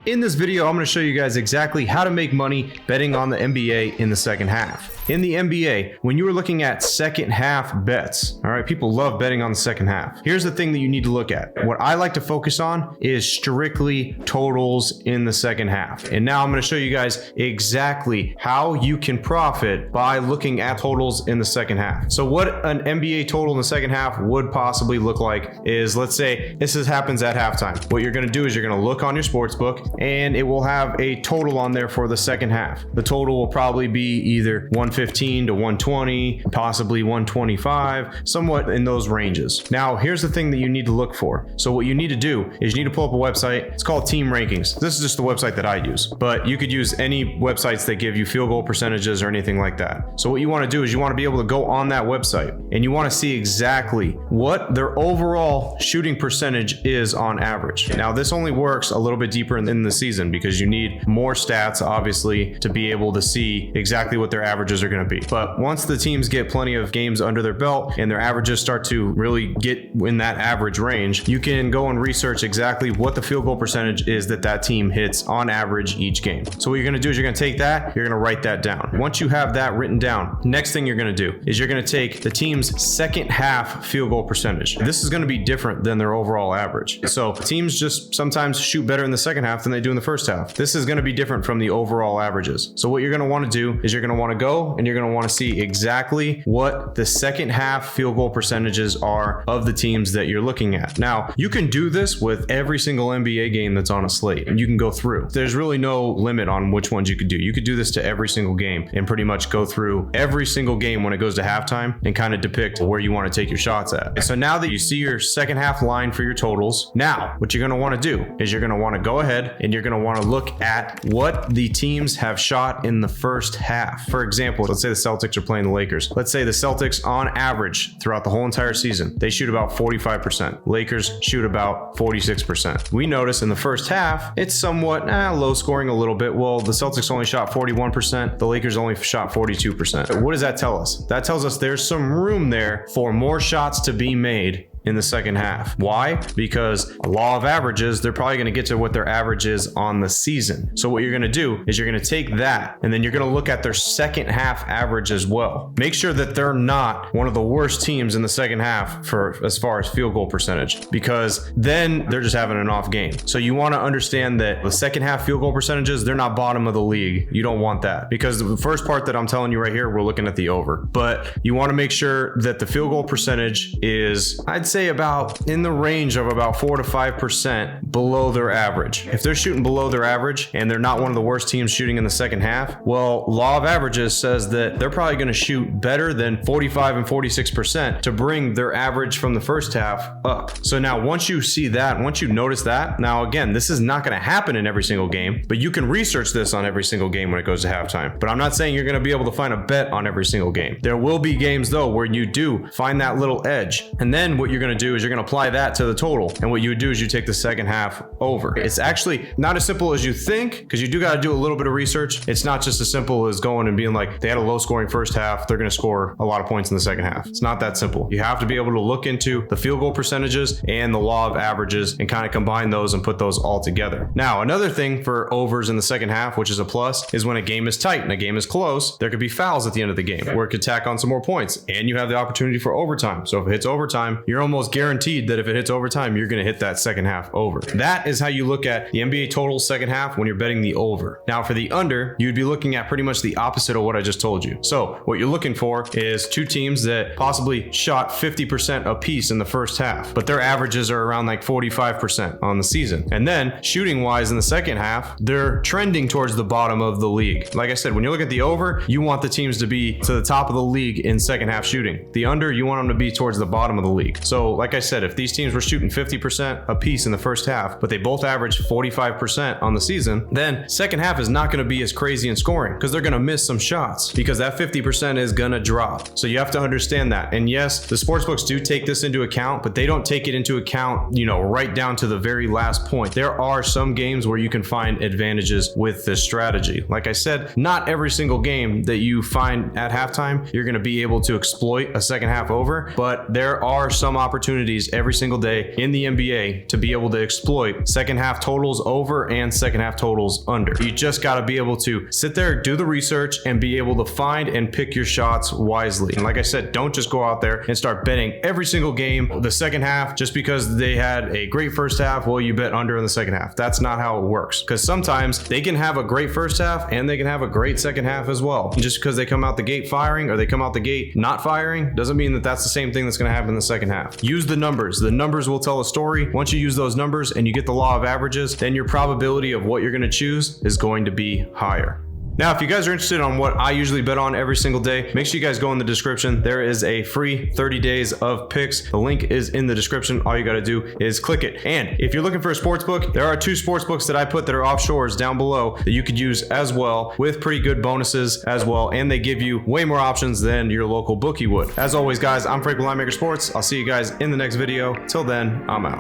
In this video, I'm going to show you guys exactly how to make money betting on the NBA in the second half. In the NBA, when you are looking at second half bets, all right, people love betting on the second half. Here's the thing that you need to look at. What I like to focus on is strictly totals in the second half. And now I'm going to show you guys exactly how you can profit by looking at totals in the second half. So what an NBA total in the second half would possibly look like is, let's say this happens at halftime. What you're going to do is you're going to look on your sports book and it will have a total on there for the second half. The total will probably be either 115 to 120, possibly 125, somewhat in those ranges. Now, here's the thing that you need to look for. So what you need to do is you need to pull up a website. It's called Team Rankings. This is just the website that I use, but you could use any websites that give you field goal percentages or anything like that. So what you want to do is you want to be able to go on that website and you want to see exactly what their overall shooting percentage is on average. Now, this only works a little bit deeper in the season because you need more stats, obviously, to be able to see exactly what their averages are going to be. But once the teams get plenty of games under their belt and their averages start to really get in that average range, you can go and research exactly what the field goal percentage is that team hits on average each game. So what you're going to do is you're going to take that, you're going to write that down. Once you have that written down, next thing you're going to do is you're going to take the team's second half field goal percentage. This is going to be different than their overall average. So teams just sometimes shoot better in the second half than they do in the first half. This is going to be different from the overall averages. So what you're going to want to do is you're going to want to go and you're going to want to see exactly what the second half field goal percentages are of the teams that you're looking at. Now, you can do this with every single NBA game that's on a slate and you can go through. There's really no limit on which ones you could do. You could do this to every single game and pretty much go through every single game when it goes to halftime and kind of depict where you want to take your shots at. So now that you see your second half line for your totals, now what you're going to want to do is you're going to want to go ahead and you're going to want to look at what the teams have shot in the first half. For example, let's say the Celtics are playing the Lakers. Let's say the Celtics on average throughout the whole entire season, they shoot about 45%. Lakers shoot about 46%. We notice in the first half, it's somewhat low scoring a little bit. Well, the Celtics only shot 41%. The Lakers only shot 42%. What does that tell us? That tells us there's some room there for more shots to be made in the second half. Why? Because a law of averages, they're probably going to get to what their average is on the season. So what you're going to do is you're going to take that and then you're going to look at their second half average as well. Make sure that they're not one of the worst teams in the second half for as far as field goal percentage, because then they're just having an off game. So you want to understand that the second half field goal percentages, they're not bottom of the league. You don't want that, because the first part that I'm telling you right here, we're looking at the over, but you want to make sure that the field goal percentage is, I'd say, about in the range of about 4 to 5% below their average. If they're shooting below their average and they're not one of the worst teams shooting in the second half, well, law of averages says that they're probably going to shoot better than 45 and 46% to bring their average from the first half up. So now once you see that, once you notice that, now again, this is not going to happen in every single game, but you can research this on every single game when it goes to halftime. But I'm not saying you're going to be able to find a bet on every single game. There will be games though where you do find that little edge, and then what you're going to do is you're going to apply that to the total, and what you would do is you take the second half over. It's actually not as simple as you think, because you do got to do a little bit of research. It's not just as simple as going and being like, they had a low scoring first half, they're going to score a lot of points in the second half. It's not that simple. You have to be able to look into the field goal percentages and the law of averages and kind of combine those and put those all together. Now, another thing for overs in the second half, which is a plus, is when a game is tight and a game is close, there could be fouls at the end of the game where it could tack on some more points, and you have the opportunity for overtime. So if it hits overtime, you're almost guaranteed that if it hits overtime, you're going to hit that second half over. That is how you look at the NBA total second half when you're betting the over. Now for the under, you'd be looking at pretty much the opposite of what I just told you. So what you're looking for is two teams that possibly shot 50% apiece in the first half, but their averages are around like 45% on the season. And then shooting wise in the second half, they're trending towards the bottom of the league. Like I said, when you look at the over, you want the teams to be to the top of the league in second half shooting. The under, you want them to be towards the bottom of the league. So like I said, if these teams were shooting 50% apiece in the first half, but they both average 45% on the season, then second half is not going to be as crazy in scoring because they're going to miss some shots because that 50% is going to drop. So you have to understand that. And yes, the sportsbooks do take this into account, but they don't take it into account, right down to the very last point. There are some games where you can find advantages with this strategy. Like I said, not every single game that you find at halftime, you're going to be able to exploit a second half over, but there are some opportunities every single day in the NBA to be able to exploit second half totals over and second half totals under. You just got to be able to sit there, do the research, and be able to find and pick your shots wisely. And like I said, don't just go out there and start betting every single game the second half just because they had a great first half. Well, you bet under in the second half. That's not how it works, because sometimes they can have a great first half and they can have a great second half as well. And just because they come out the gate firing or they come out the gate not firing doesn't mean that that's the same thing that's going to happen in the second half. Use the numbers. The numbers will tell a story. Once you use those numbers and you get the law of averages, then your probability of what you're going to choose is going to be higher. Now, if you guys are interested on what I usually bet on every single day, make sure you guys go in the description. There is a free 30 days of picks. The link is in the description. All you got to do is click it. And if you're looking for a sports book, there are 2 sports books that I put that are offshores down below that you could use as well, with pretty good bonuses as well. And they give you way more options than your local bookie would. As always, guys, I'm Frank with Linemaker Sports. I'll see you guys in the next video. Till then, I'm out.